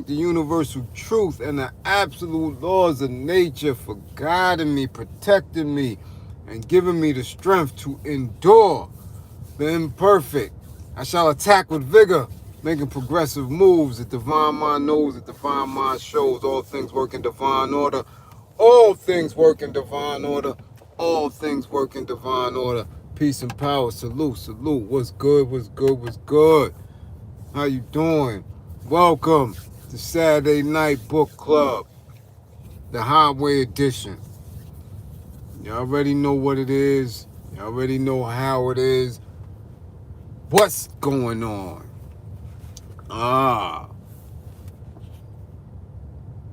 the universal truth and the absolute laws of nature for guiding me, protecting me, and giving me the strength to endure the imperfect. I shall attack with vigor, making progressive moves. The divine mind knows, the divine mind shows. All things work in divine order. All things work in divine order. All things work in divine order. Peace and power. Salute, salute. What's good? What's good? What's good? How you doing? Welcome to Saturday Night Book Club, the Highway Edition. You already know what it is. You already know how it is. What's going on?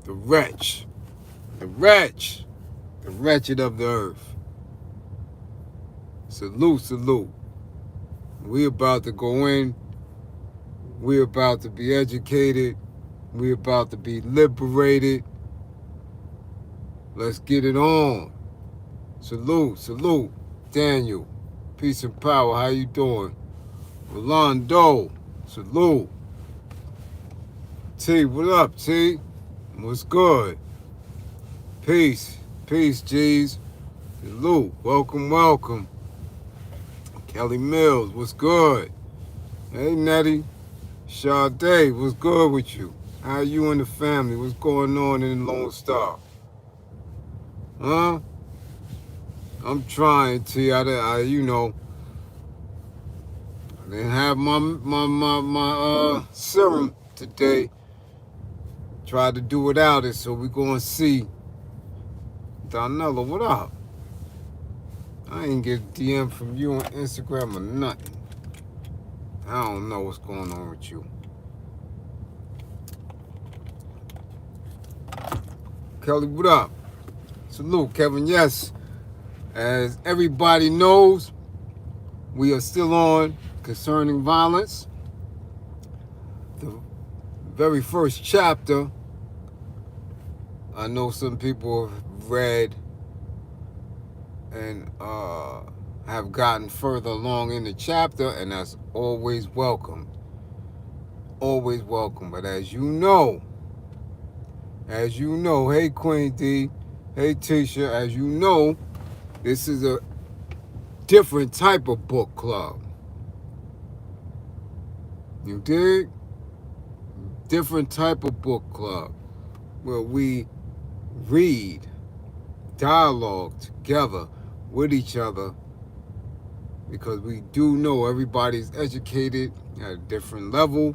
The wretch. The wretch. The wretched of the earth. Salute, salute. We about to go in. We about to be educated. We about to be liberated. Let's get it on. Salute, salute. Daniel, peace and power. How you doing? Rolando, salute. T, what up, T? What's good? Peace, peace, G's. Salute, welcome, welcome. Kelly Mills, what's good? Hey, Nettie. Sade, what's good with you? How you and the family? What's going on in Lone Star? Huh? I'm trying, T. I didn't have my serum today. Tried to do without it, so we gonna see. Donella, what up? I ain't get a DM from you on Instagram or nothing. I don't know what's going on with you. Kelly, what up? Salute, Kevin. Yes, as everybody knows, we are still on Concerning Violence. The very first chapter, I know some people have read and have gotten further along in the chapter, and that's always welcome. Always welcome. But as you know, hey Queen D, hey Tisha, as you know, this is a different type of book club. You dig? Different type of book club where we read, dialogue together with each other, because we do know everybody's educated at a different level.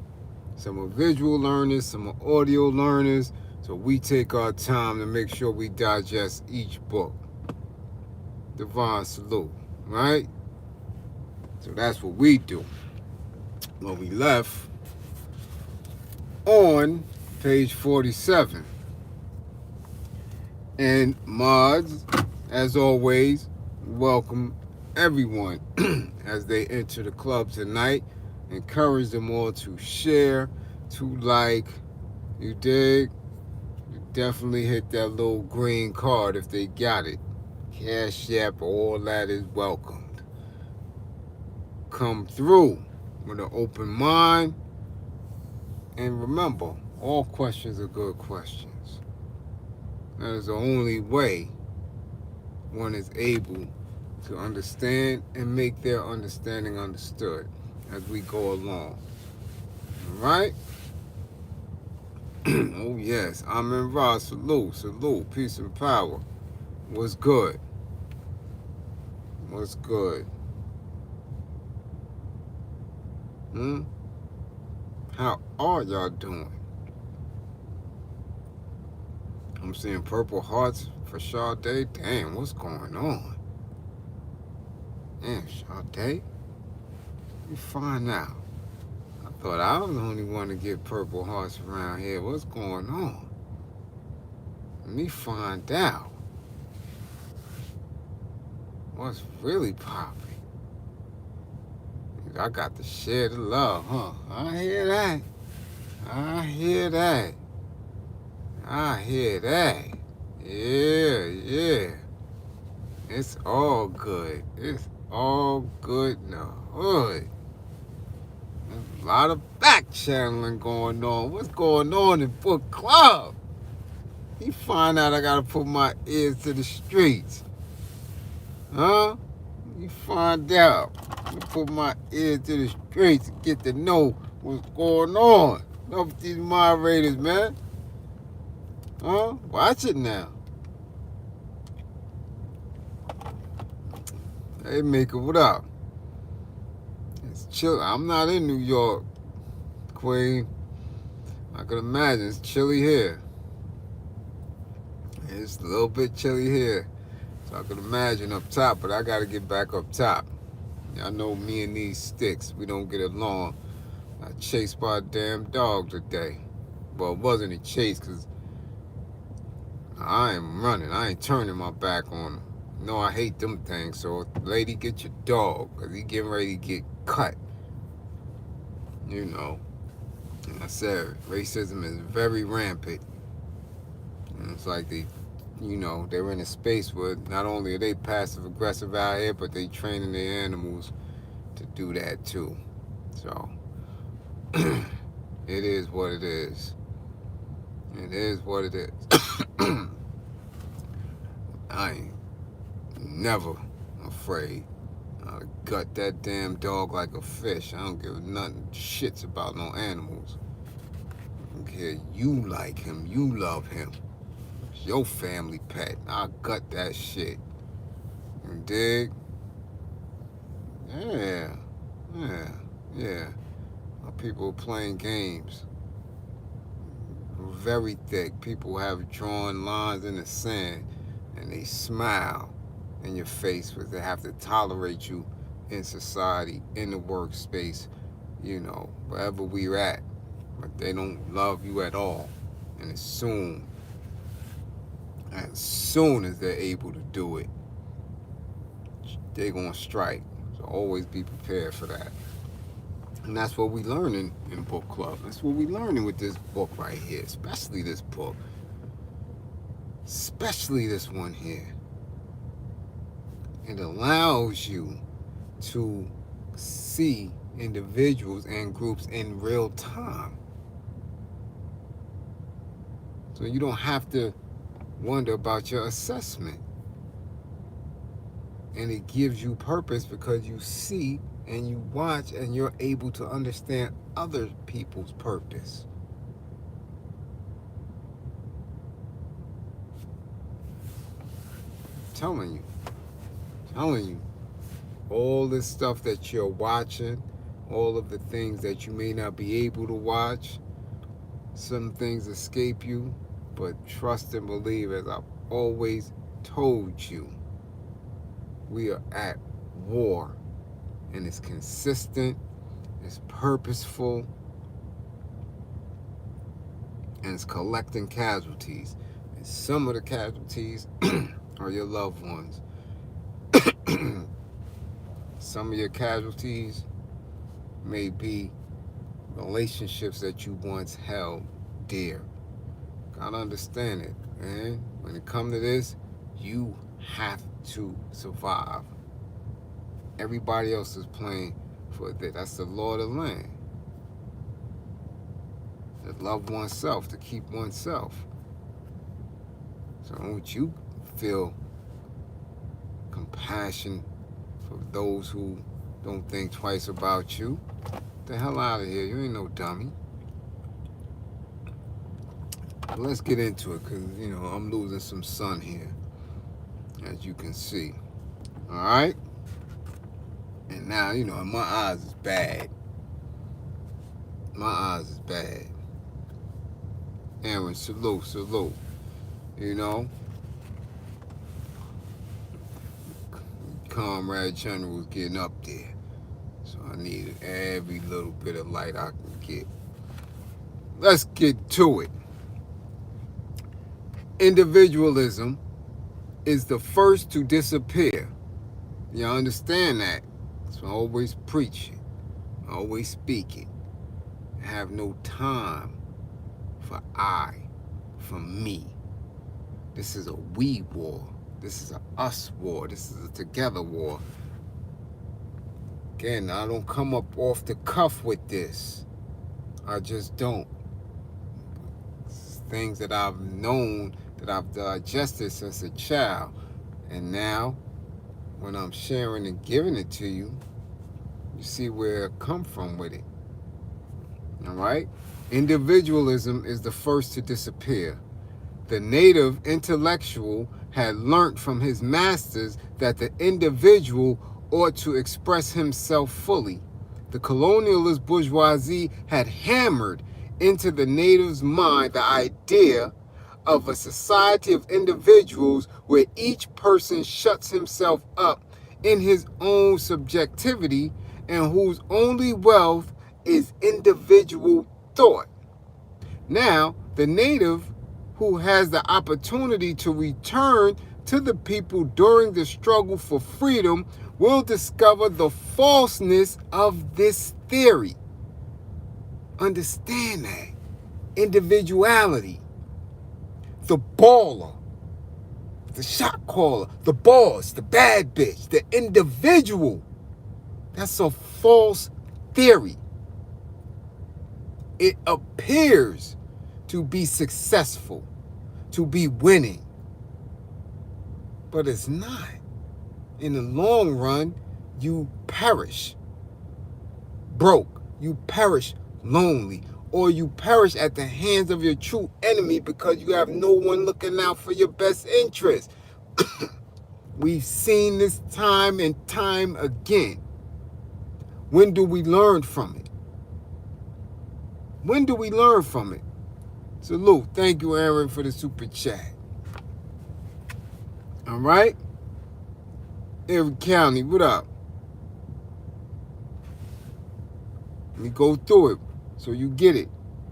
Some are visual learners, some are audio learners, so we take our time to make sure we digest each book. Divine salute, right? So that's what we do. Well, we left on page 47. And mods, as always, welcome everyone as they enter the club tonight. Encourage them all to share, to like. You dig? You definitely hit that little green card if they got it. Cash App, all that is welcomed. Come through with an open mind. And remember, all questions are good questions. That is the only way one is able to understand and make their understanding understood as we go along. Alright? Oh yes, I'm in Ra. Salute, salute, peace and power. What's good? What's good? How are y'all doing? I'm seeing purple hearts for Sade. Damn, what's going on? Damn, Sade. You find out. I thought I was the only one to get purple hearts around here. What's going on? Let me find out. What's really popping? I got to share the love, huh? I hear that. I hear that. I hear that. Yeah, yeah. It's all good. It's all good in the hood. There's a lot of back channeling going on. What's going on in book club? You find out I gotta put my ears to the streets. Huh? You find out. I put my ears to the streets to get to know what's going on. Enough with these moderators, man. Huh? Watch it now. Hey, Maker, what up? It's chill. I'm not in New York, Queen. I can imagine it's chilly here. It's a little bit chilly here. So I can imagine up top, but I gotta get back up top. Y'all know me and these sticks, we don't get along. I got chased by a damn dog today. Well, it wasn't a chase, because I ain't running. I ain't turning my back on him. No, I hate them things. So, lady, get your dog, because he getting ready to get cut. You know. And I said, racism is very rampant. And it's like they're in a space where not only are they passive aggressive out here, but they training their animals to do that too. So it is what it is. It is what it is. I ain't never afraid. I gut that damn dog like a fish. I don't give nothing shits about no animals. I don't care. You like him. You love him. It's your family pet. I gut that shit. You dig? Yeah. My people are playing games. Very thick. People have drawn lines in the sand and they smile in your face because they have to tolerate you in society, in the workspace, wherever we're at. But they don't love you at all. And as soon as they're able to do it, they're going to strike. So always be prepared for that. And that's what we learning in book club. That's what we learning with this book right here, especially this book. Especially this one here. It allows you to see individuals and groups in real time. So you don't have to wonder about your assessment. And it gives you purpose because you see and you watch and you're able to understand other people's purpose. Telling you, all this stuff that you're watching, all of the things that you may not be able to watch, some things escape you, but trust and believe, as I've always told you, we are at war, and it's consistent, it's purposeful, and it's collecting casualties. And some of the casualties are your loved ones. Some of your casualties may be relationships that you once held dear. Gotta understand it, man. When it comes to this, you have to survive. Everybody else is playing for that. That's the law of the land. To love oneself, to keep oneself. So don't you feel compassion for those who don't think twice about you. Get the hell out of here. You ain't no dummy. But let's get into it, because, I'm losing some sun here, as you can see. All right? And now, my eyes is bad. My eyes is bad. Aaron, salute. Comrade General's getting up there. So I needed every little bit of light I can get. Let's get to it. Individualism is the first to disappear. Y'all understand that? So I always preach it. I always speak it. I have no time for I, for me. This is a we war. This is a us war. This is a together war. Again, I don't come up off the cuff with this. I just don't. It's things that I've known, that I've digested since a child. And now, when I'm sharing and giving it to you, you see where it come from with it. All right? Individualism is the first to disappear. The native intellectual had learnt from his masters that the individual ought to express himself fully. The colonialist bourgeoisie had hammered into the native's mind the idea of a society of individuals where each person shuts himself up in his own subjectivity and whose only wealth is individual thought. Now, the native who has the opportunity to return to the people during the struggle for freedom will discover the falseness of this theory. Understand that. Individuality. The baller. The shot caller. The boss. The bad bitch. The individual. That's a false theory. It appears to be successful, to be winning, but it's not. In the long run, you perish broke, you perish lonely, or you perish at the hands of your true enemy because you have no one looking out for your best interest. We've seen this time and time again. When do we learn from it? When do we learn from it? Salute. Thank you, Aaron, for the super chat. All right? Erie County, what up? Let me go through it so you get it.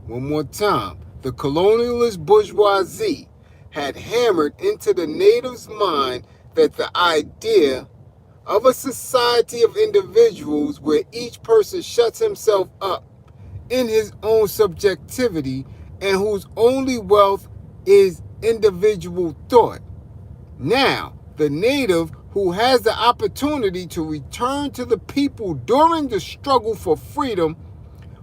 One more time. The colonialist bourgeoisie had hammered into the native's mind that the idea of a society of individuals where each person shuts himself up in his own subjectivity and whose only wealth is individual thought. Now, the native who has the opportunity to return to the people during the struggle for freedom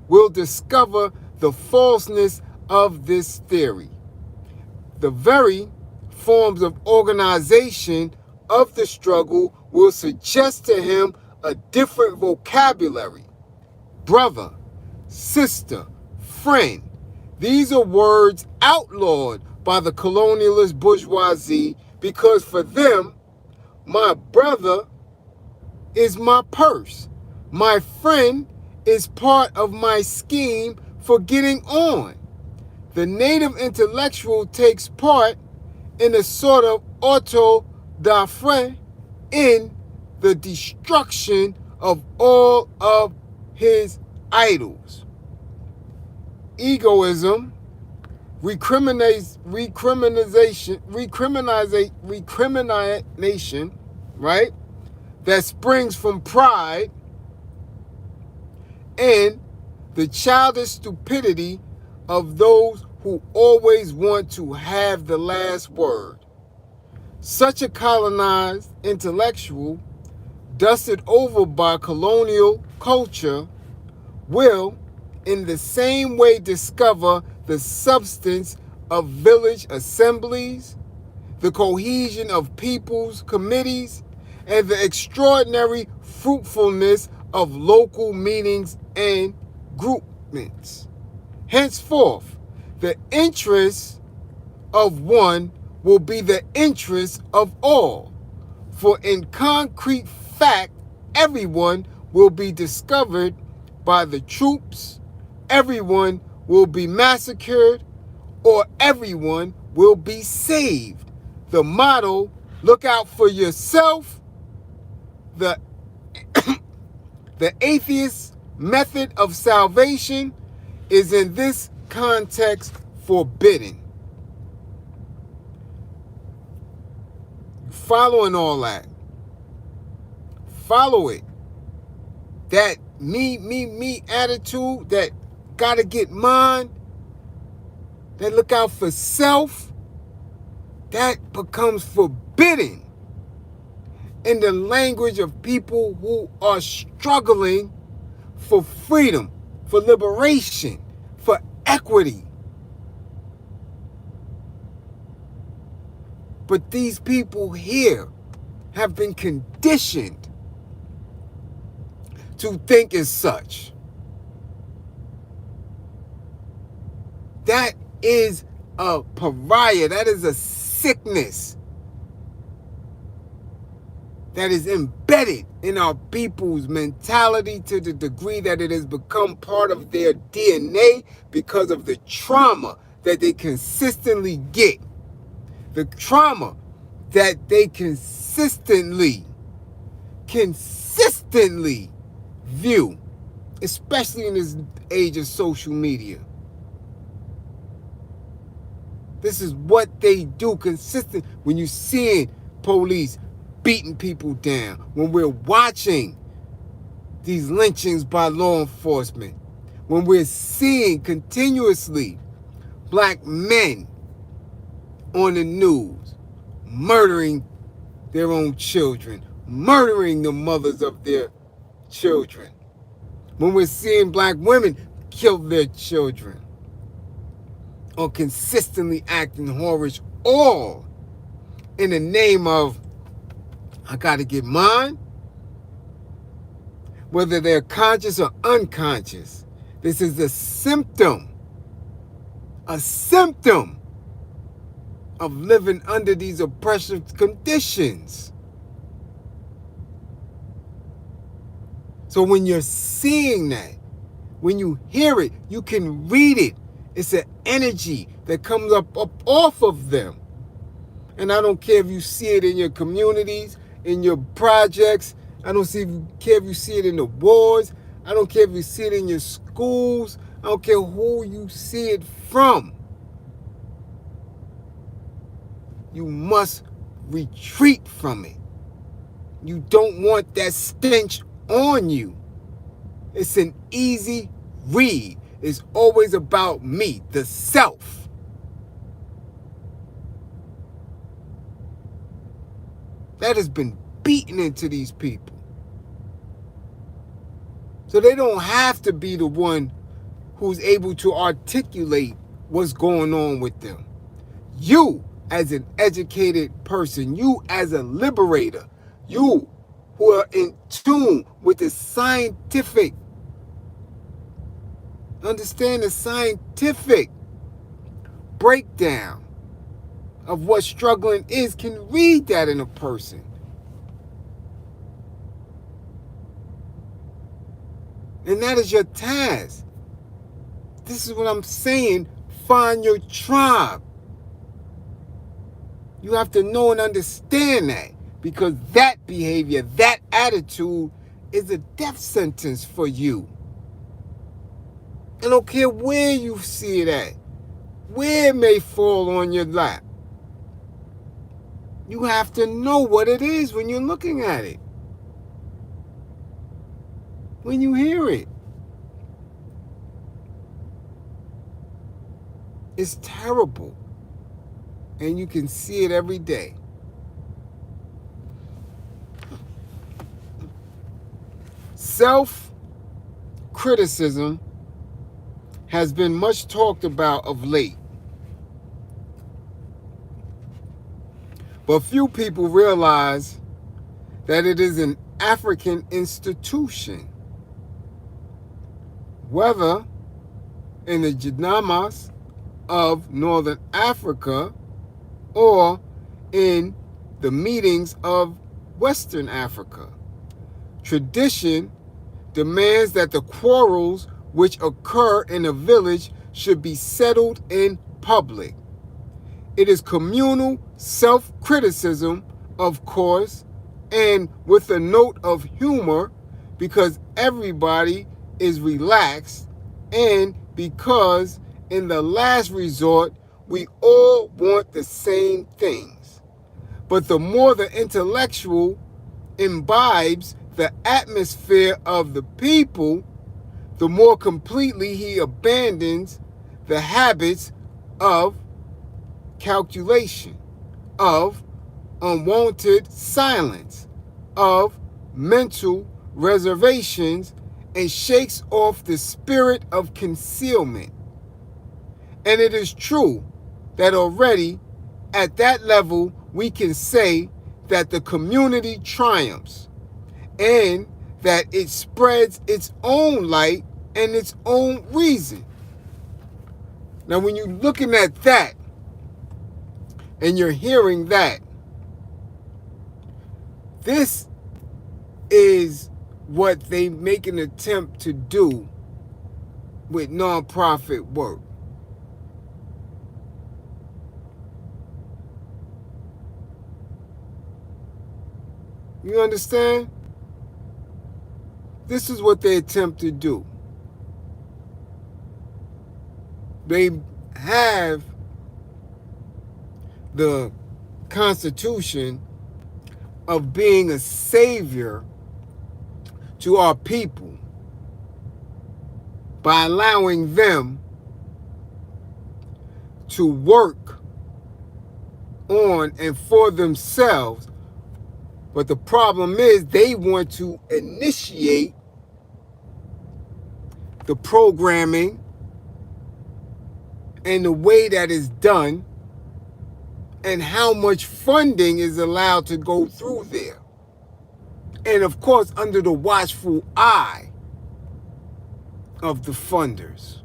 will discover the falseness of this theory. The very forms of organization of the struggle will suggest to him a different vocabulary. Brother, sister, friend. These are words outlawed by the colonialist bourgeoisie because for them, my brother is my purse. My friend is part of my scheme for getting on. The native intellectual takes part in a sort of auto-da-fé in the destruction of all of his idols. Egoism, recrimination, right? That springs from pride and the childish stupidity of those who always want to have the last word. Such a colonized intellectual, dusted over by colonial culture, will in the same way discover the substance of village assemblies, the cohesion of people's committees, and the extraordinary fruitfulness of local meetings and groupments. Henceforth, the interests of one will be the interests of all, for in concrete fact, everyone will be discovered by the troops, everyone will be massacred, or everyone will be saved. The motto, look out for yourself, the atheist method of salvation is in this context forbidden. Following all that. Follow it. That me attitude, that gotta get mine, that look out for self, that becomes forbidden in the language of people who are struggling for freedom, for liberation, for equity. But these people here have been conditioned to think as such. That is a pariah. That is a sickness that is embedded in our people's mentality to the degree that it has become part of their DNA because of the trauma that they consistently get. The trauma that they consistently view, especially in this age of social media. This is what they do consistent. When you're seeing police beating people down, when we're watching these lynchings by law enforcement, when we're seeing continuously black men on the news murdering their own children, murdering the mothers of their children, when we're seeing black women kill their children, or consistently acting whorish, all in the name of, I gotta get mine. Whether they're conscious or unconscious, this is a symptom of living under these oppressive conditions. So when you're seeing that, when you hear it, you can read it. It's an energy that comes up off of them. And I don't care if you see it in your communities, in your projects. I don't care if you see it in the wards. I don't care if you see it in your schools. I don't care who you see it from. You must retreat from it. You don't want that stench on you. It's an easy read. It's always about me, the self. That has been beaten into these people. So they don't have to be the one who's able to articulate what's going on with them. You, as an educated person, you as a liberator, you who are in tune with the scientific, understand the scientific breakdown of what struggling is, can read that in a person. And that is your task. This is what I'm saying. Find your tribe. You have to know and understand that, because that behavior, that attitude is a death sentence for you. I don't care where you see it at, where it may fall on your lap. You have to know what it is when you're looking at it, when you hear it. It's terrible. And you can see it every day. Self-criticism has been much talked about of late. But few people realize that it is an African institution. Whether in the Janamas of Northern Africa or in the meetings of Western Africa. Tradition demands that the quarrels which occur in a village should be settled in public. It is communal self-criticism, of course, and with a note of humor, because everybody is relaxed and because in the last resort, we all want the same things. But the more the intellectual imbibes the atmosphere of the people, the more completely he abandons the habits of calculation, of unwanted silence, of mental reservations and shakes off the spirit of concealment. And it is true that already at that level we can say that the community triumphs and that it spreads its own light and its own reason. Now, when you're looking at that and you're hearing that, this is what they make an attempt to do with nonprofit work. You understand? This is what they attempt to do. They have the constitution of being a savior to our people by allowing them to work on and for themselves. But the problem is they want to initiate the programming and the way that is done and how much funding is allowed to go through there. And of course, under the watchful eye of the funders.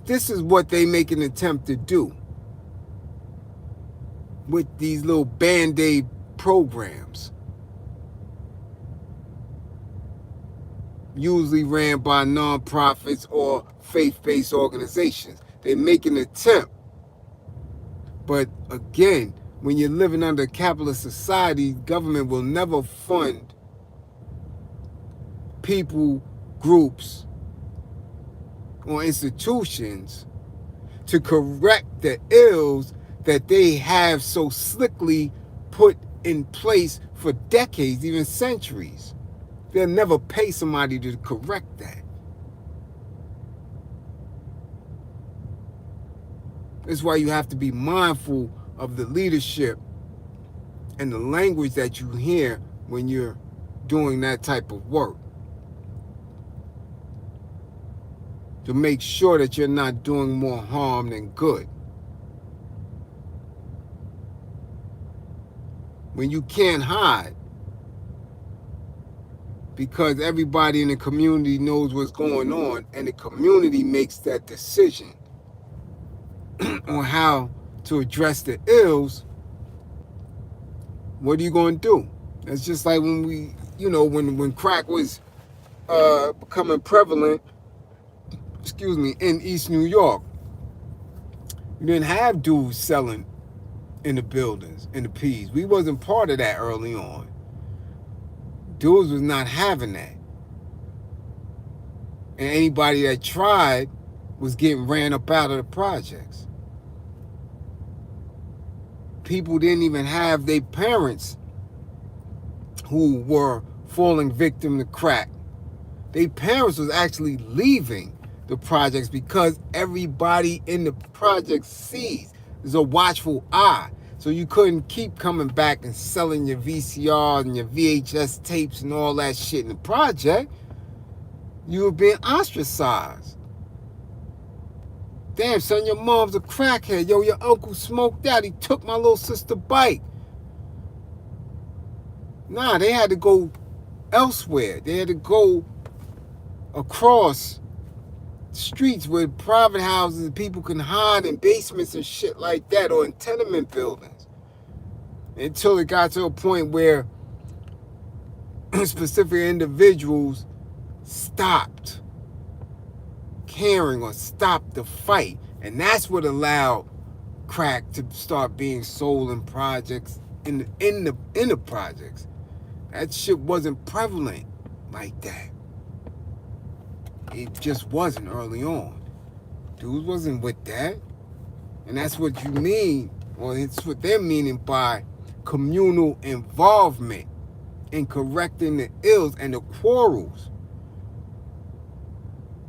This is what they make an attempt to do with these little Band-Aid programs, usually ran by nonprofits or faith-based organizations. They make an attempt. But again, when you're living under a capitalist society, government will never fund people, groups, or institutions to correct the ills that they have so slickly put in place for decades, even centuries. They'll never pay somebody to correct that. That's why you have to be mindful of the leadership and the language that you hear when you're doing that type of work, to make sure that you're not doing more harm than good. When you can't hide because everybody in the community knows what's going on and the community makes that decision on how to address the ills, what are you going to do? It's just like when when crack was becoming prevalent, in East New York. You didn't have dudes selling in the buildings, in the P's. We wasn't part of that early on. Dudes was not having that. And anybody that tried was getting ran up out of the projects. People didn't even have their parents who were falling victim to crack. Their parents was actually leaving the projects because everybody in the project sees. There's a watchful eye. So you couldn't keep coming back and selling your VCRs and your VHS tapes and all that shit in the project. You were being ostracized. Damn, son, your mom's a crackhead. Yo, your uncle smoked out. He took my little sister's bike. Nah, they had to go elsewhere. They had to go across streets with private houses and people can hide in basements and shit like that, or in tenement buildings, until it got to a point where specific individuals stopped caring or stopped the fight. And that's what allowed crack to start being sold in projects, in the projects. That shit wasn't prevalent like that. It just wasn't early on. Dudes wasn't with that. And that's what you mean, or it's what they're meaning by communal involvement in correcting the ills and the quarrels.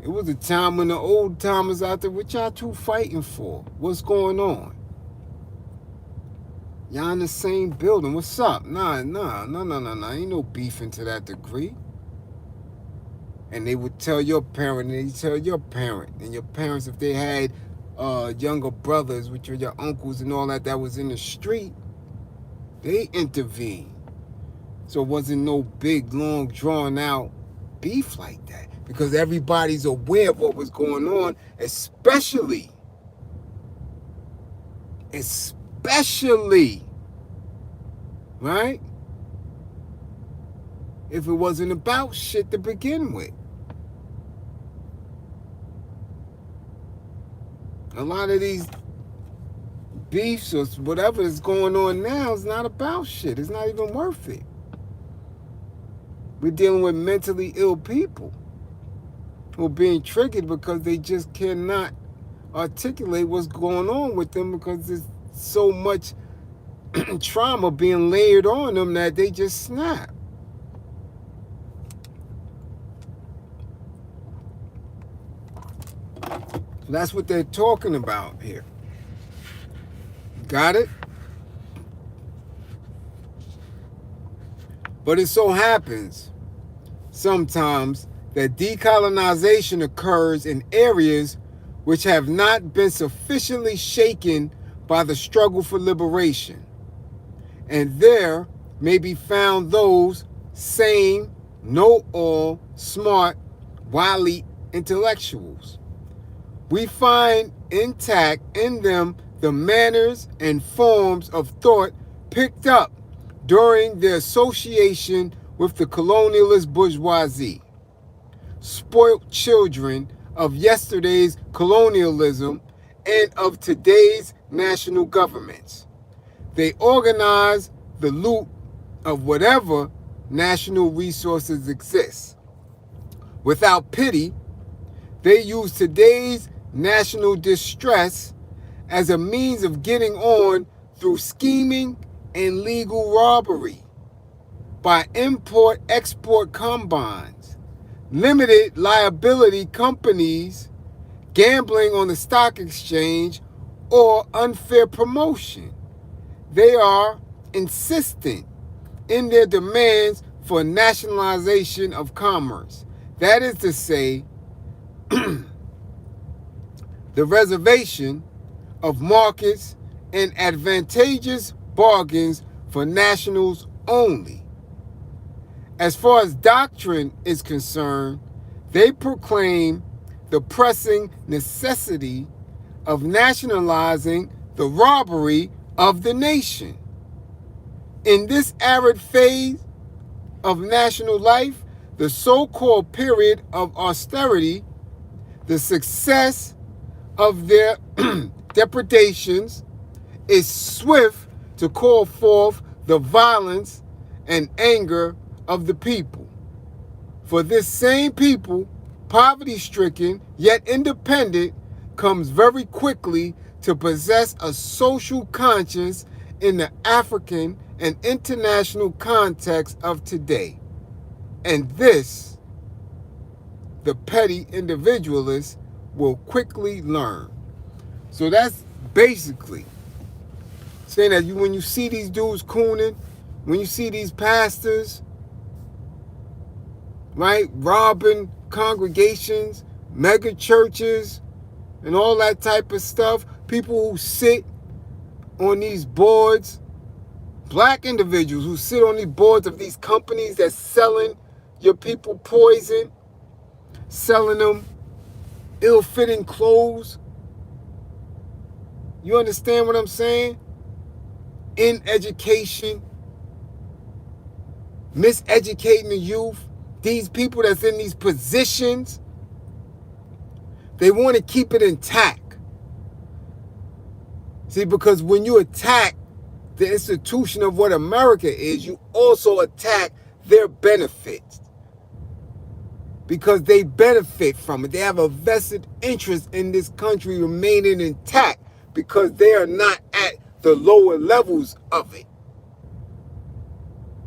It was a time when the old timers out there, what y'all two fighting for? What's going on? Y'all in the same building. What's up? Nah. Ain't no beefing to that degree. And they would tell your parent, and they tell your parent, and your parents, if they had younger brothers, which are your uncles and all that, that was in the street, they intervened. So it wasn't no big, long, drawn out beef like that, because everybody's aware of what was going on, especially, right? If it wasn't about shit to begin with. A lot of these beefs or whatever is going on now is not about shit. It's not even worth it. We're dealing with mentally ill people who are being triggered because they just cannot articulate what's going on with them, because there's so much trauma being layered on them that they just snap. So that's what they're talking about here. Got it? But it so happens sometimes that decolonization occurs in areas which have not been sufficiently shaken by the struggle for liberation. And there may be found those sane, know-all, smart, wily intellectuals. We find intact in them the manners and forms of thought picked up during their association with the colonialist bourgeoisie, spoilt children of yesterday's colonialism and of today's national governments. They organize the loot of whatever national resources exist. Without pity, they use today's national distress as a means of getting on through scheming and legal robbery by import-export combines, limited liability companies, gambling on the stock exchange, or unfair promotion. They are insistent in their demands for nationalization of commerce. That is to say, the reservation of markets and advantageous bargains for nationals only. As far as doctrine is concerned, they proclaim the pressing necessity of nationalizing the robbery of the nation. In this arid phase of national life, the so-called period of austerity, the success of their depredations is swift to call forth the violence and anger of the people. For this same people, poverty-stricken yet independent, comes very quickly to possess a social conscience in the African and international context of today. And this, the petty individualist will quickly learn. So that's basically saying that when you see these dudes cooning, when you see these pastors, right, robbing congregations, mega churches, and all that type of stuff, people who sit on these boards, black individuals who sit on these boards of these companies that's selling your people poison, selling them ill-fitting clothes. You understand what I'm saying? In education, miseducating the youth. These people that's in these positions, they want to keep it intact. See, because when you attack the institution of what America is, you also attack their benefits. Because they benefit from it. They have a vested interest in this country remaining intact because they are not at the lower levels of it.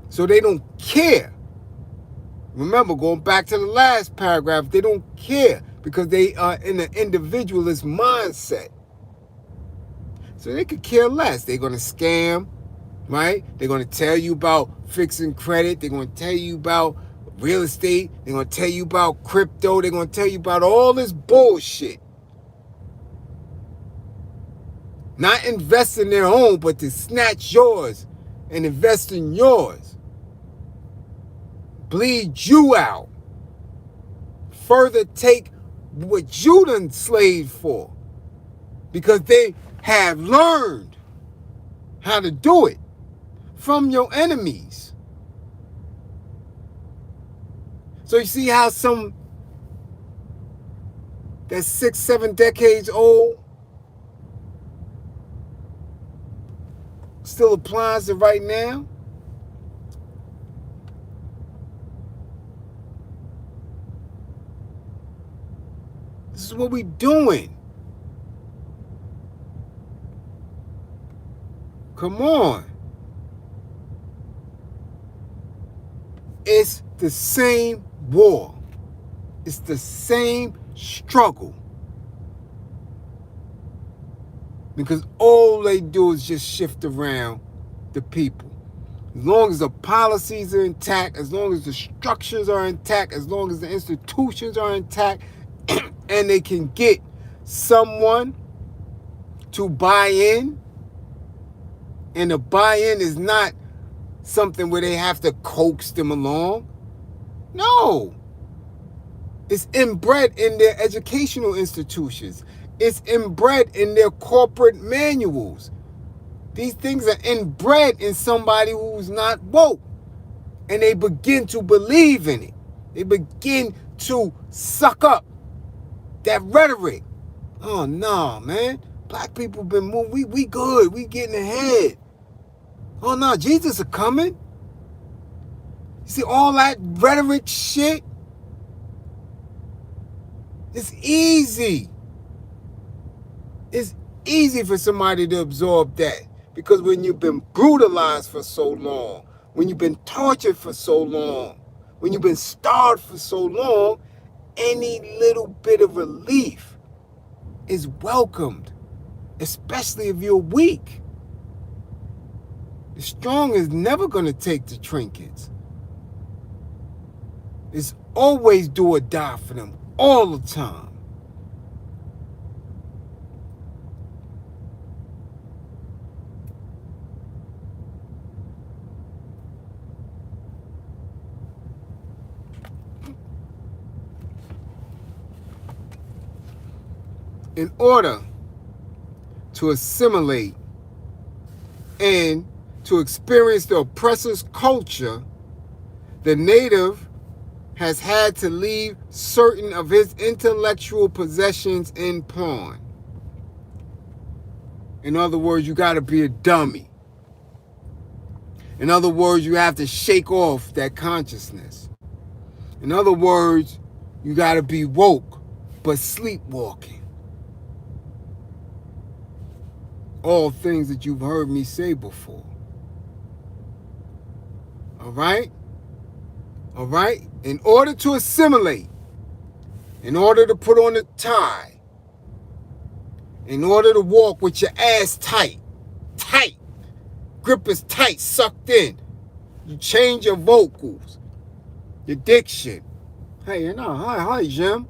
So they don't care. Remember, going back to the last paragraph, they don't care because they are in an individualist mindset. So they could care less. They're going to scam. right? They're going to tell you about fixing credit. They're going to tell you about real estate. They're going to tell you about crypto. They're going to tell you about all this bullshit. Not invest in their own, but to snatch yours and invest in yours. Bleed you out. Further take what you done slaved for. Because they have learned how to do it from your enemies. So you see how some that's 6, 7 decades old still applies to right now? This is what we doing. Come on. It's the same war. It's the same struggle. Because all they do is just shift around the people. As long as the policies are intact, as long as the structures are intact, as long as the institutions are intact, and they can get someone to buy in, and the buy-in is not something where they have to coax them along. No. It's inbred in their educational institutions. It's inbred in their corporate manuals. These things are inbred in somebody who's not woke. And they begin to believe in it. They begin to suck up that rhetoric. Oh, no, man. Black people been moving. We good. We getting ahead. Oh, no, Jesus is coming. You see all that rhetoric shit? It's easy. It's easy for somebody to absorb that. Because when you've been brutalized for so long, when you've been tortured for so long, when you've been starved for so long, any little bit of relief is welcomed, especially if you're weak. The strong is never going to take the trinkets. It's always do or die for them, all the time. In order to assimilate and to experience the oppressor's culture, the native has had to leave certain of his intellectual possessions in pawn. In other words, you got to be a dummy. In other words, you have to shake off that consciousness. In other words, you got to be woke, but sleepwalking. All things that you've heard me say before. All right? All right? In order to assimilate, in order to put on a tie, in order to walk with your ass tight, grip is tight, sucked in, you change your vocals, your diction. Hey, you know, hi, Jim.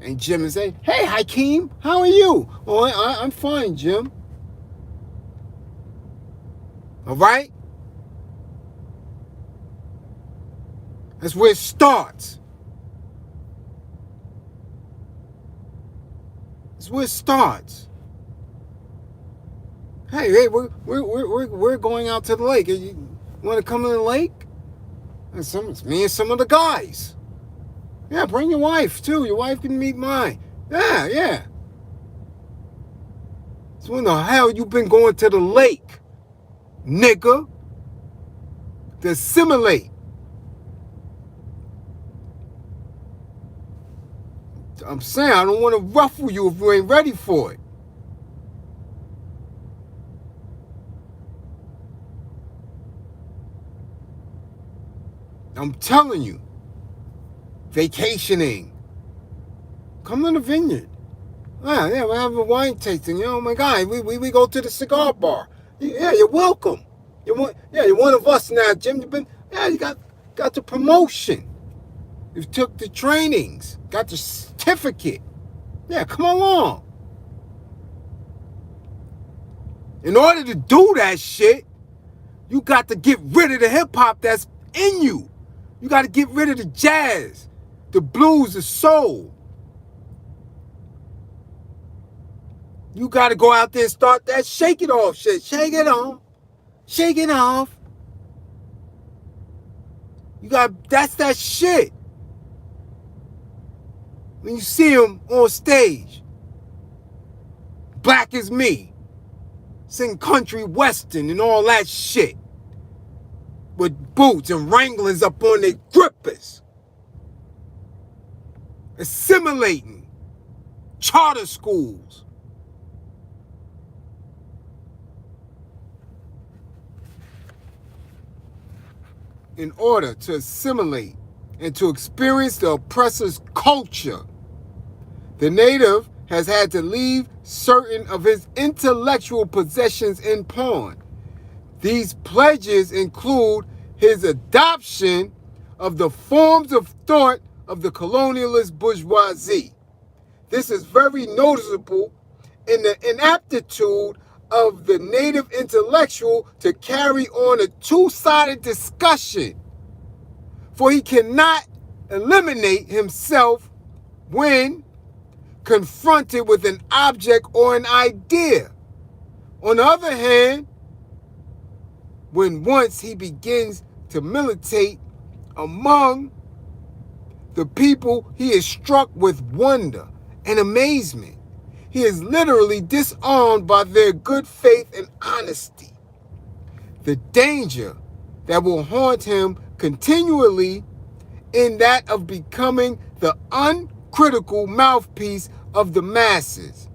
And Jim is saying, hey, Hakeem, how are you? Oh, I'm fine, Jim. All right? That's where it starts. That's where it starts. Hey, we're going out to the lake. You want to come to the lake? It's me and some of the guys. Yeah, bring your wife, too. Your wife can meet mine. Yeah. So when the hell you been going to the lake, nigga? To assimilate. I'm saying I don't want to ruffle you if you ain't ready for it. I'm telling you. Vacationing. Come to the vineyard. Yeah, we're having wine tasting. Oh my God, we go to the cigar bar. Yeah, you're welcome. You're one of us now, Jim. You got the promotion. You took the trainings, got the certificate. Yeah, come along. In order to do that shit, you got to get rid of the hip hop that's in you. You got to get rid of the jazz, the blues, the soul. You got to go out there and start that shake it off shit. Shake it off. Shake it off. That's that shit. When you see him on stage, Black as Me, sing country western and all that shit, with boots and Wranglers up on their grippers, assimilating, charter schools. In order to assimilate and to experience the oppressor's culture, the native has had to leave certain of his intellectual possessions in pawn. These pledges include his adoption of the forms of thought of the colonialist bourgeoisie. This is very noticeable in the inaptitude of the native intellectual to carry on a two-sided discussion, for he cannot eliminate himself when confronted with an object or an idea. On the other hand, when once he begins to militate among the people, he is struck with wonder and amazement. He is literally disarmed by their good faith and honesty. The danger that will haunt him continually in that of becoming the uncritical mouthpiece of the masses.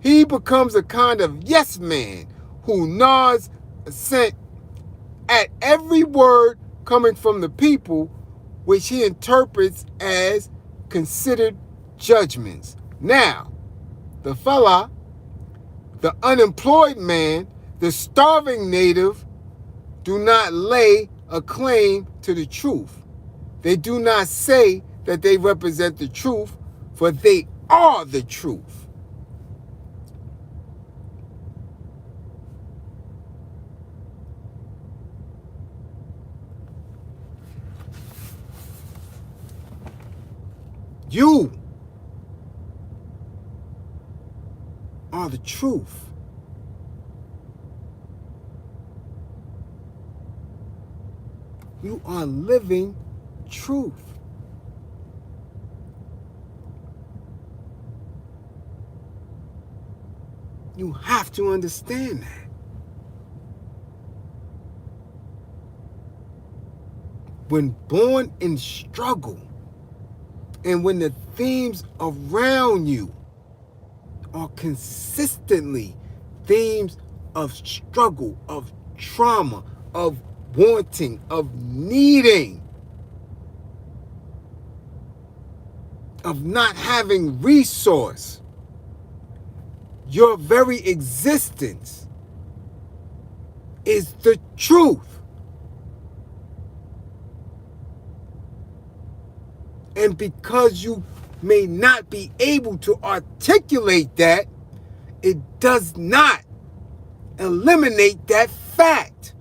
He becomes a kind of yes man who nods assent at every word coming from the people, which he interprets as considered judgments. Now, the fella, the unemployed man, the starving native, do not lay a claim to the truth. They do not say that they represent the truth, for they are the truth. You are the truth. You are living truth. You have to understand that. When born in struggle, and when the themes around you are consistently themes of struggle, of trauma, of wanting, of needing, of not having resource, your very existence is the truth. And because you may not be able to articulate that, it does not eliminate that fact.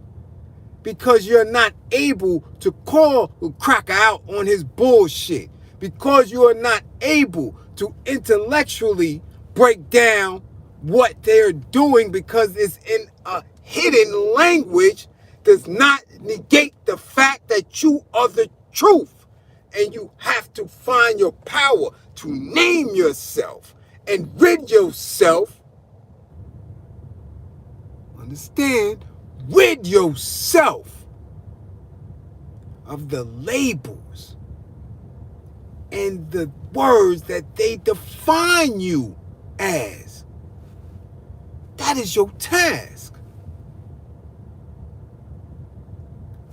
Because you're not able to call the cracker out on his bullshit. Because you are not able to intellectually break down what they're doing because it's in a hidden language, does not negate the fact that you are the truth. And you have to find your power to name yourself and rid yourself, understand, rid yourself of the labels and the words that they define you as. That is your task.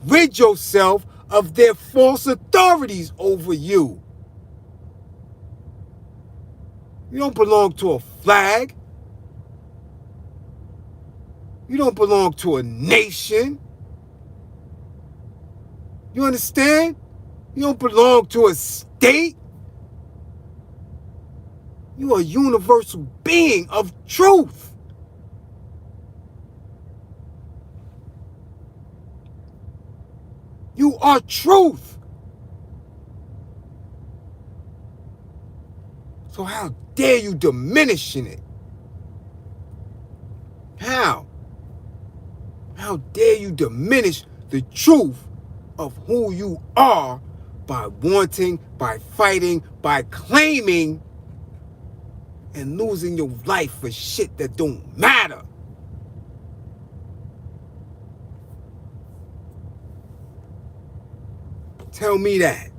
Rid yourself of their false authorities over you. You don't belong to a flag. You don't belong to a nation. You understand? You don't belong to a state. You are a universal being of truth. You are truth. So how dare you diminish in it? How? How dare you diminish the truth of who you are by wanting, by fighting, by claiming, and losing your life for shit that don't matter? Tell me that.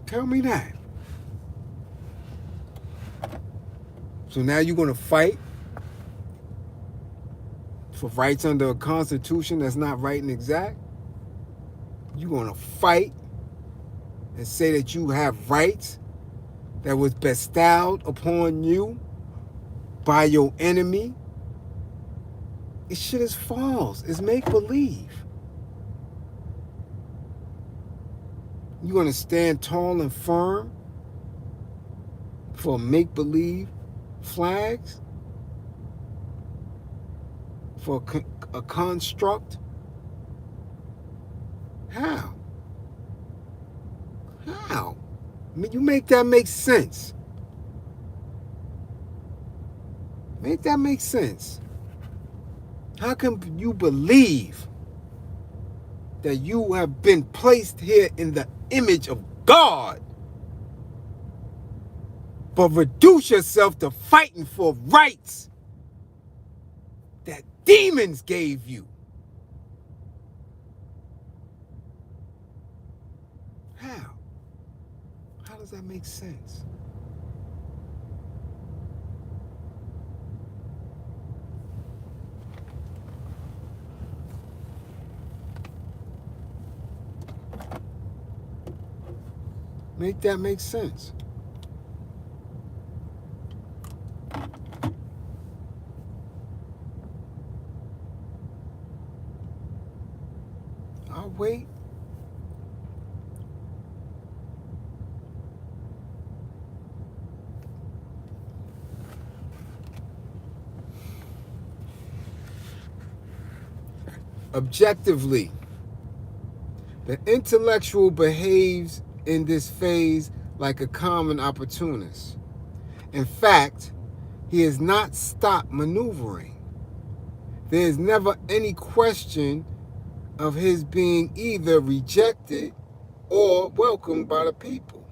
Tell me that. So now you're going to fight for rights under a constitution that's not right and exact? You're going to fight and say that you have rights that was bestowed upon you by your enemy? This shit is false. It's make-believe. You're going to stand tall and firm for make-believe flags? For a construct? How? How? I mean, you make that make sense. Make that make sense. How can you believe that you have been placed here in the image of God, but reduce yourself to fighting for rights that demons gave you? How? How does that make sense? Make that make sense. I'll wait. Objectively, the intellectual behaves in this phase like a common opportunist. In fact, he has not stopped maneuvering. There is never any question of his being either rejected or welcomed by the people.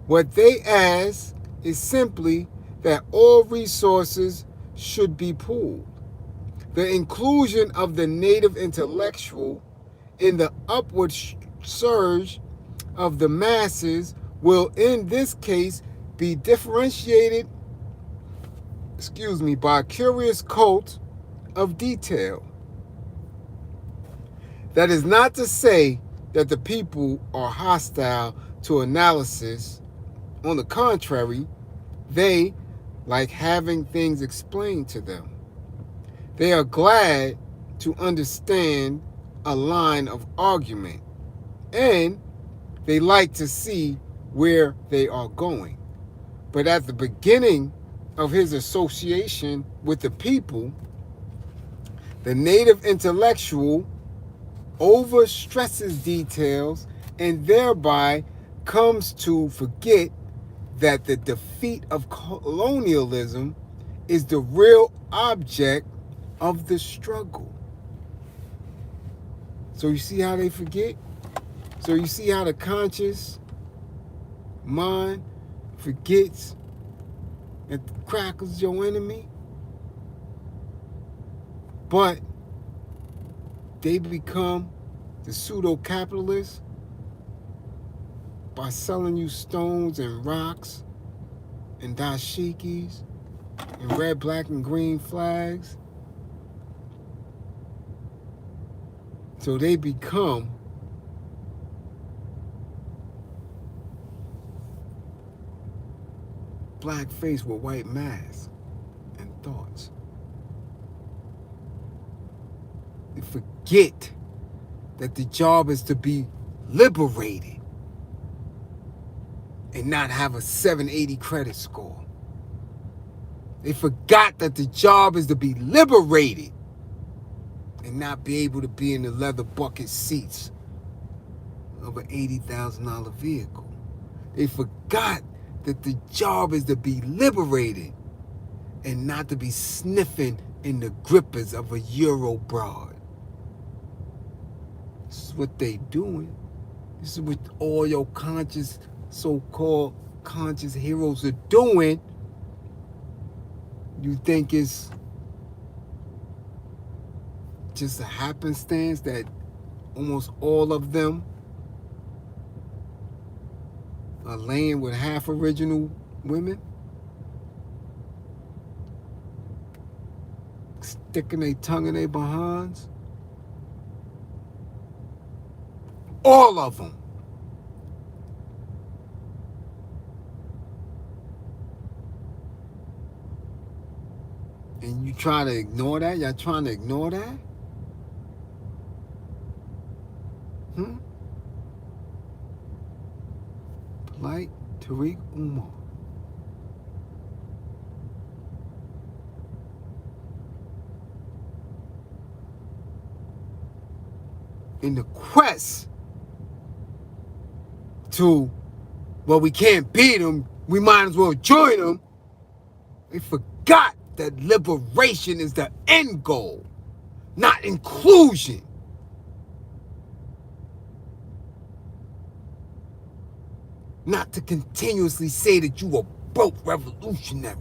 What they ask is simply that all resources should be pooled. The inclusion of the native intellectual in the upward surge of the masses will in this case be differentiated by a curious cult of detail. That is not to say that the people are hostile to analysis. On the contrary, they like having things explained to them. They are glad to understand a line of argument, and they like to see where they are going. But at the beginning of his association with the people, the native intellectual overstresses details and thereby comes to forget that the defeat of colonialism is the real object of the struggle. So you see how they forget? So you see how the conscious mind forgets that the cracker's your enemy? But they become the pseudo-capitalists by selling you stones and rocks and dashikis and red, black, and green flags. So they become black face with white masks and thoughts. They forget that the job is to be liberated and not have a 780 credit score. They forgot that the job is to be liberated and not be able to be in the leather bucket seats of an $80,000 vehicle. They forgot that the job is to be liberated and not to be sniffing in the grippers of a Euro broad. This is what they doing. This is what all your conscious, so-called conscious heroes are doing. You think it's just a happenstance that almost all of them are laying with half original women? Sticking their tongue in their behinds? All of them. And you try to ignore that? Y'all trying to ignore that? Polite Tariq Umar. In the quest to, well, we can't beat them, we might as well join them, they forgot that liberation is the end goal, not inclusion. Not to continuously say that you are broke revolutionary.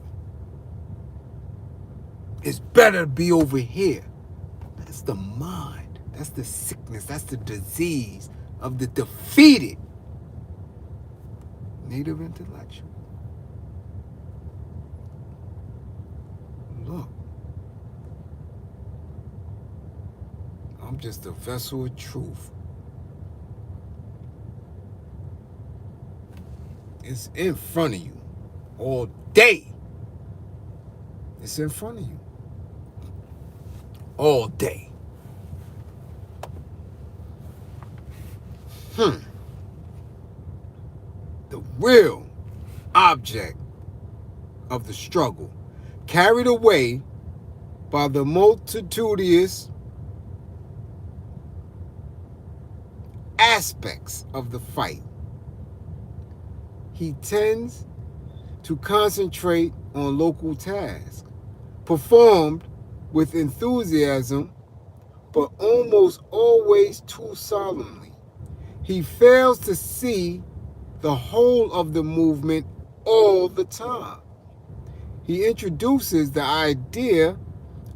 It's better to be over here. That's the mind. That's the sickness. That's the disease of the defeated Native intellectual. Look, I'm just a vessel of truth. It's in front of you all day. It's in front of you all day. The real object of the struggle, carried away by the multitudinous aspects of the fight, he tends to concentrate on local tasks, performed with enthusiasm, but almost always too solemnly. He fails to see the whole of the movement all the time. He introduces the idea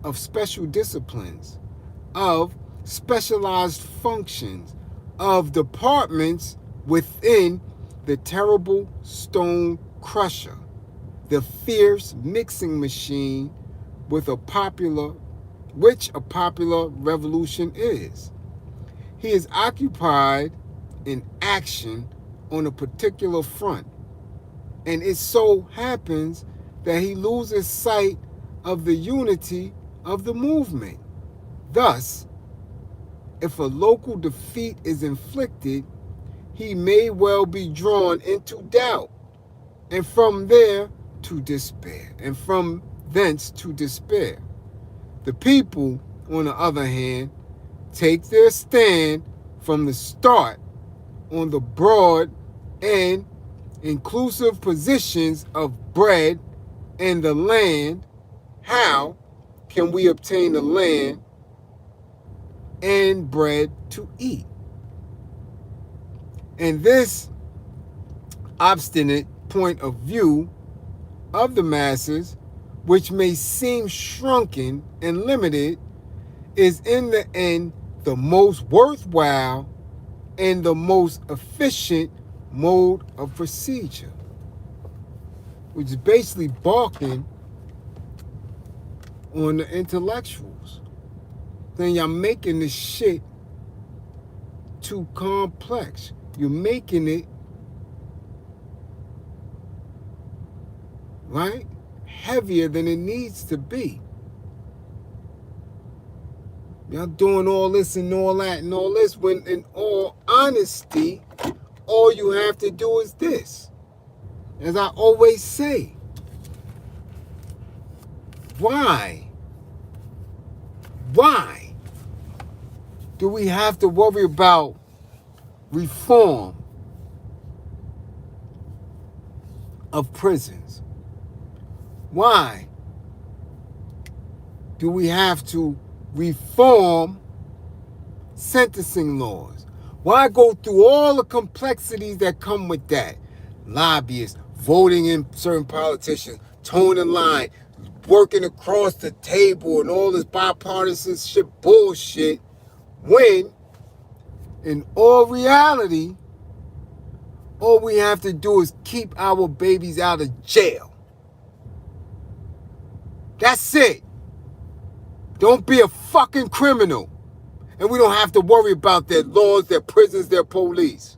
of special disciplines, of specialized functions, of departments within the terrible stone crusher, the fierce mixing machine which a popular revolution is. He is occupied in action on a particular front, and it so happens that he loses sight of the unity of the movement. Thus, if a local defeat is inflicted, he may well be drawn into doubt, and from there to despair, and from thence to despair. The people, on the other hand, take their stand from the start on the broad and inclusive positions of bread and the land. How can we obtain the land and bread to eat? And this obstinate point of view of the masses, which may seem shrunken and limited, is in the end the most worthwhile and the most efficient mode of procedure, which is basically balking on the intellectuals. Then y'all making this shit too complex. You're making it, right, heavier than it needs to be. Y'all doing all this and all that and all this when, in all honesty, all you have to do is this. As I always say, why do we have to worry about reform of prisons? Why do we have to reform sentencing laws? Why go through all the complexities that come with that? Lobbyists, voting in certain politicians, toeing the line, working across the table and all this bipartisanship bullshit, when in all reality, all we have to do is keep our babies out of jail. That's it. Don't be a fucking criminal. And we don't have to worry about their laws, their prisons, their police.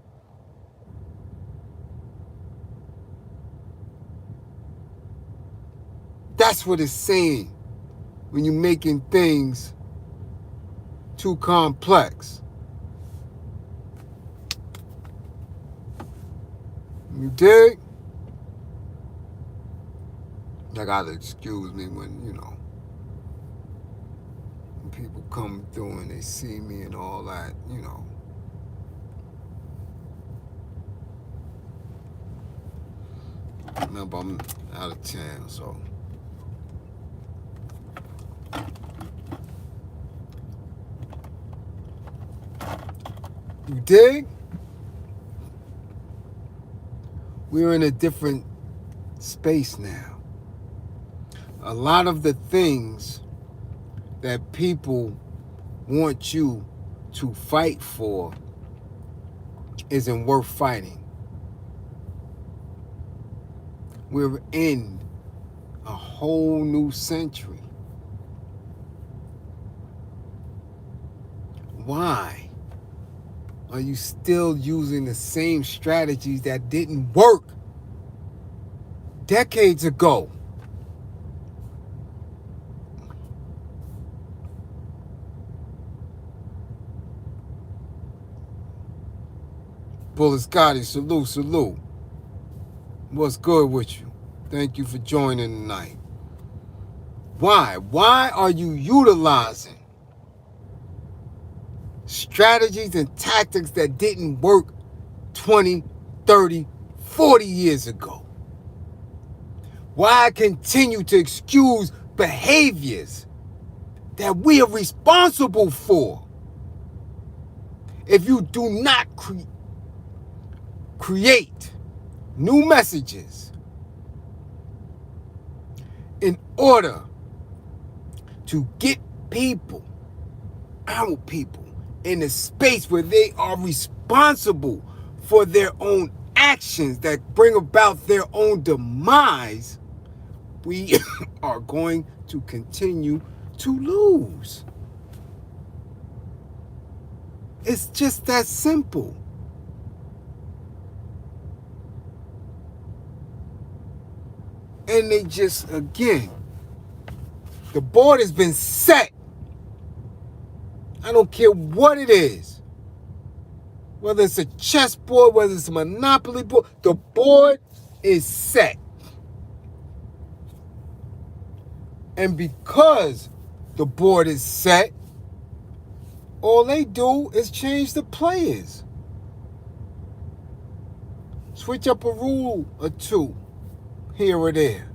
That's what it's saying when you're making things too complex. You dig? I gotta excuse me when, when people come through and they see me and all that, Remember, I'm out of town, so. You dig? We're in a different space now. A lot of the things that people want you to fight for isn't worth fighting. We're in a whole new century. Why are you still using the same strategies that didn't work decades ago? Bullet Scotty, salute. What's good with you? Thank you for joining tonight. Why? Why are you utilizing strategies and tactics that didn't work 20, 30, 40 years ago? Why continue to excuse behaviors that we are responsible for if you do not create new messages in order to get people, our people, in a space where they are responsible for their own actions that bring about their own demise? We are going to continue to lose. It's just that simple. And they just, again, the board has been set. I don't care what it is. Whether it's a chessboard, whether it's a Monopoly board, the board is set. And because the board is set, all they do is change the players. Switch up a rule or two here or there.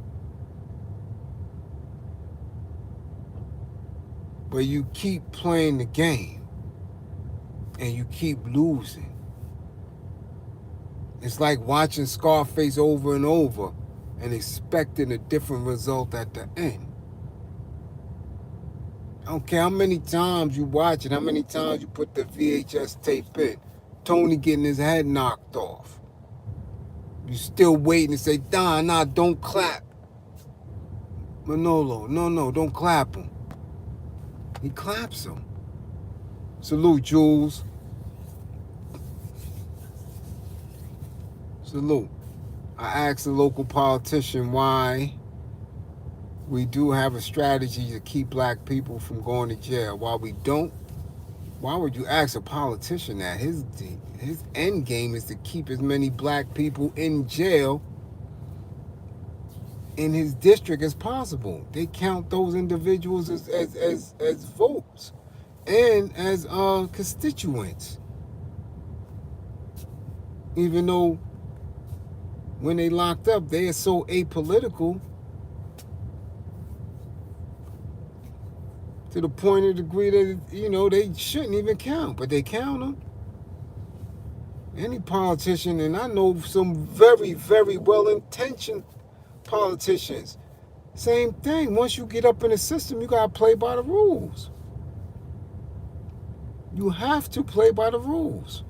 But you keep playing the game and you keep losing. It's like watching Scarface over and over and expecting a different result at the end. I don't care how many times you watch it, how many times you put the VHS tape in. Tony getting his head knocked off. You still waiting to say, nah, don't clap. Manolo, no, don't clap him. He claps him. Salute, Jules. Salute. I asked a local politician why we do have a strategy to keep black people from going to jail. While we don't, why would you ask a politician that? His end game is to keep as many black people in jail in his district as possible. They count those individuals as votes and as constituents. Even though when they locked up, they are so apolitical to the point of degree that, they shouldn't even count, but they count them. Any politician, and I know some very, very well-intentioned politicians, same thing. Once you get up in the system, you got to play by the rules. You have to play by the rules.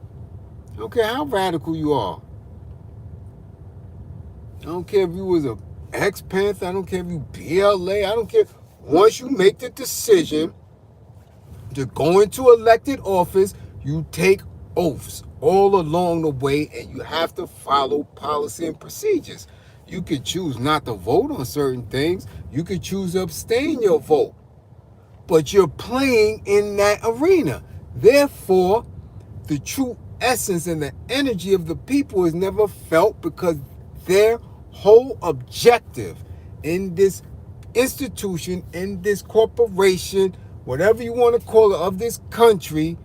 I don't care how radical you are. I don't care if you was a ex-Panther. I don't care if you BLA. I don't care. Once you make the decision to go into elected office, you take oaths all along the way, and you have to follow policy and procedures. You could choose not to vote on certain things. You could choose to abstain your vote. But you're playing in that arena. Therefore, the true essence and the energy of the people is never felt, because their whole objective in this institution, in this corporation, whatever you want to call it, of this country,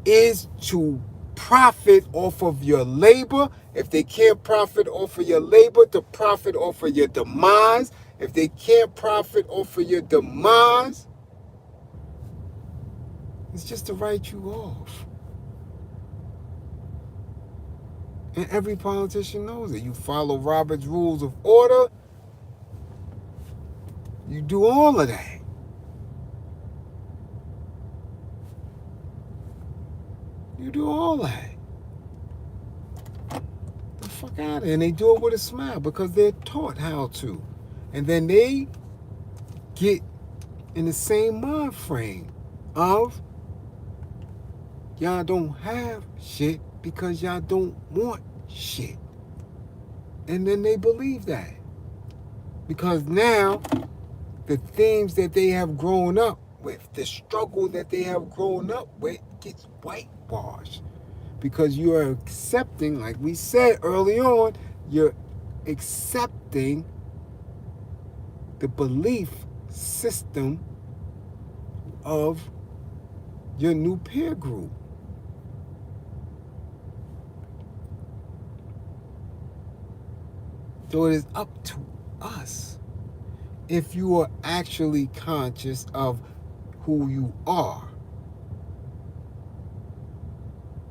is to profit off of your labor. If they can't profit off of your labor, to profit off of your demise. If they can't profit off of your demise, it's just to write you off. And every politician knows it. You follow Robert's Rules of Order, you do all of that. You do all that. The fuck out of here. And they do it with a smile because they're taught how to. And then they get in the same mind frame of y'all don't have shit because y'all don't want shit. And then they believe that. Because now the themes that they have grown up with, the struggle that they have grown up with, gets whitewashed. Because you are accepting, like we said early on, you're accepting the belief system of your new peer group. So it is up to us, if you are actually conscious of who you are,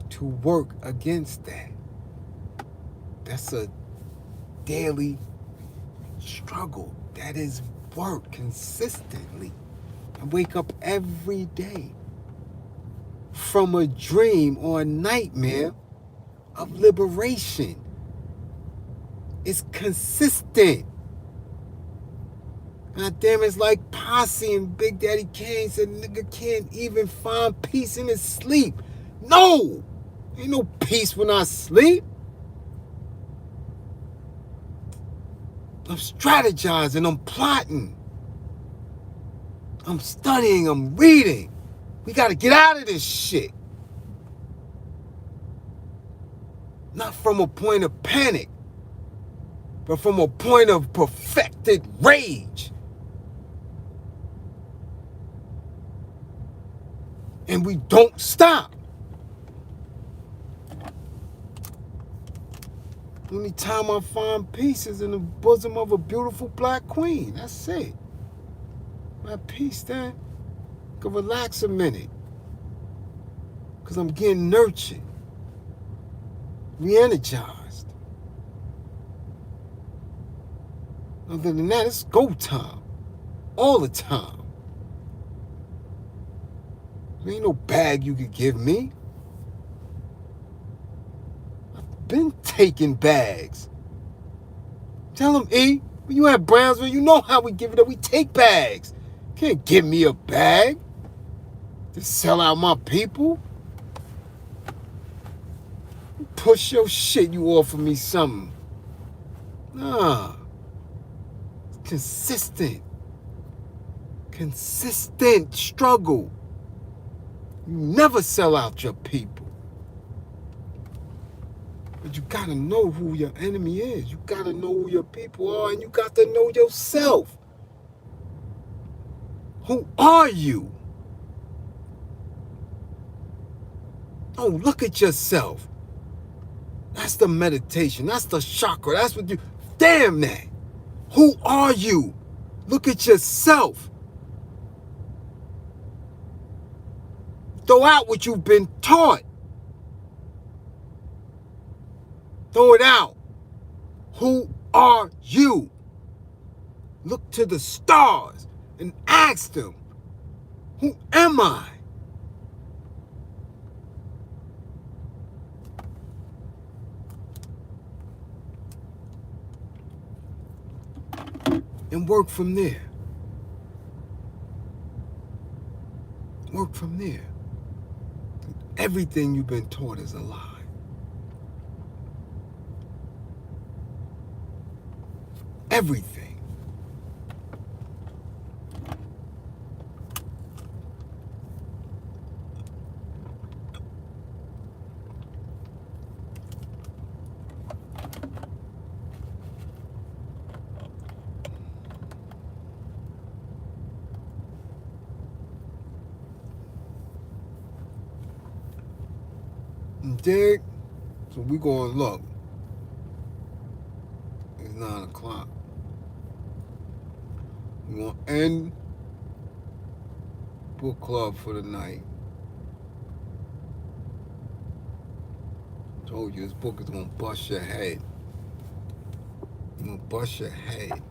to work against that. That's a daily struggle. That is work consistently. I wake up every day from a dream or a nightmare of liberation. It's consistent. God damn, it's like Posse and Big Daddy Kane said, nigga can't even find peace in his sleep. No! Ain't no peace when I sleep. I'm strategizing, I'm plotting. I'm studying, I'm reading. We gotta get out of this shit. Not from a point of panic, but from a point of perfected rage. And we don't stop. Only time I find peace is in the bosom of a beautiful black queen. That's it. My peace then, I can relax a minute. Because I'm getting nurtured, re-energized. Other than that, it's go time. All the time. There ain't no bag you could give me. I've been taking bags. Tell him, E. When you at Brownsville, you know how we give it up. We take bags. Can't give me a bag to sell out my people. Push your shit, you offer me something. Nah. Consistent struggle. You never sell out your people. But you gotta know who your enemy is. You gotta know who your people are, and you got to know yourself. Who are you? Oh, look at yourself. That's the meditation. That's the chakra. That's what you... Damn that. Who are you? Look at yourself. Throw out what you've been taught. Throw it out. Who are you? Look to the stars and ask them, who am I? And work from there. Work from there. Everything you've been taught is a lie. Everything. Dig? So we going to look. It's 9 o'clock. We're going to end book club for the night. Told you this book is going to bust your head. It's going to bust your head.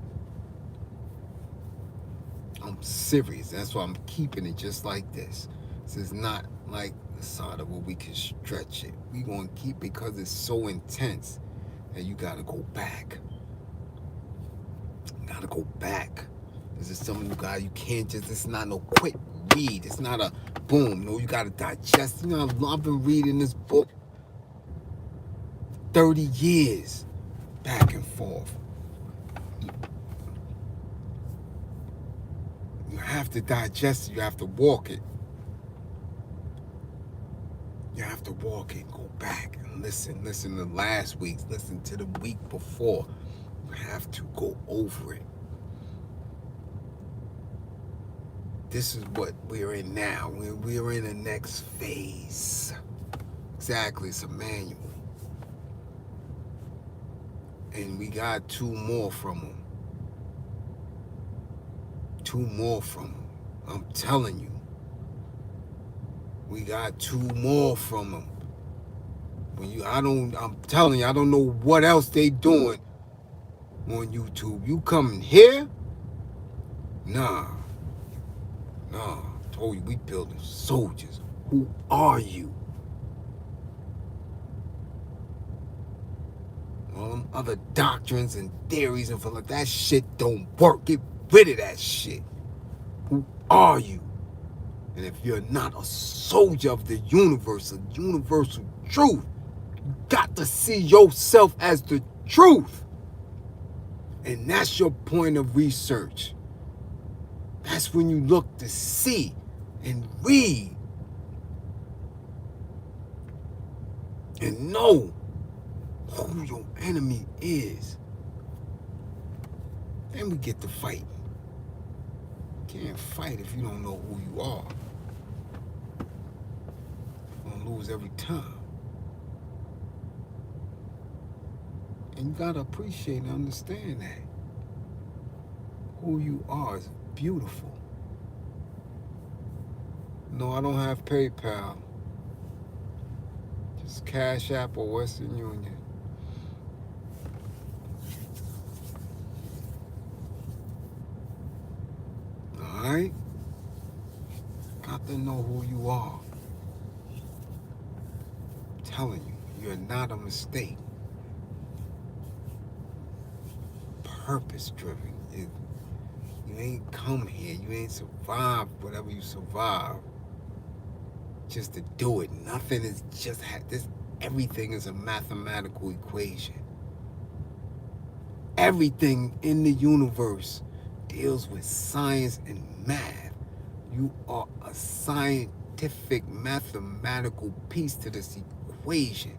I'm serious. That's why I'm keeping it just like this. This is not like the side of where we can stretch it. We going to keep it because it's so intense that you got to go back. You got to go back. This is something you can't just, it's not no quick read. It's not a boom. No, you got to digest. You know, I've been reading this book 30 years back and forth. You have to digest it. You have to walk it. You have to walk it. Go back and listen. Listen to last week's. Listen to the week before. You have to go over it. This is what we're in now. We're in the next phase. Exactly. It's a manual. And we got 2 more from them. 2 more from them. I'm telling you. We got 2 more from them. I'm telling you, I don't know what else they doing on YouTube. You coming here? Nah. I told you we building soldiers. Who are you? All them other doctrines and theories and like that shit don't work. Get rid of that shit. Who are you? And if you're not a soldier of the universe, a universal truth, you got to see yourself as the truth. And that's your point of research. That's when you look to see and read and know who your enemy is. Then we get to fight. You can't fight if you don't know who you are. You're gonna lose every time. And you gotta appreciate and understand that. Who you are is beautiful. No, I don't have PayPal. Just Cash App or Western Union. Alright? Got to know who you are. I'm telling you, you're not a mistake. purpose driven. You ain't come here. You ain't survived whatever you survived just to do it. Nothing is just this. Everything is a mathematical equation. Everything in the universe deals with science and math. You are a scientific, mathematical piece to this equation.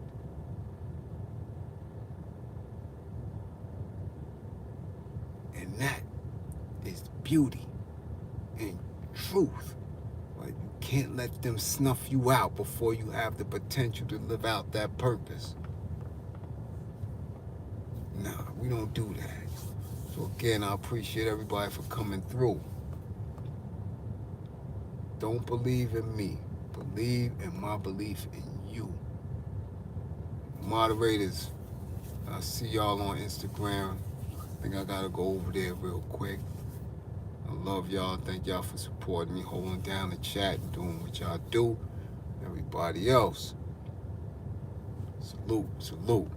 And that is beauty and truth. But you can't let them snuff you out before you have the potential to live out that purpose. Nah, we don't do that. So again, I appreciate everybody for coming through. Don't believe in me. Believe in my belief in you. Moderators, I'll see y'all on Instagram. I think I gotta go over there real quick. I love y'all. Thank y'all for supporting me, holding down the chat, and doing what y'all do. Everybody else, salute, salute.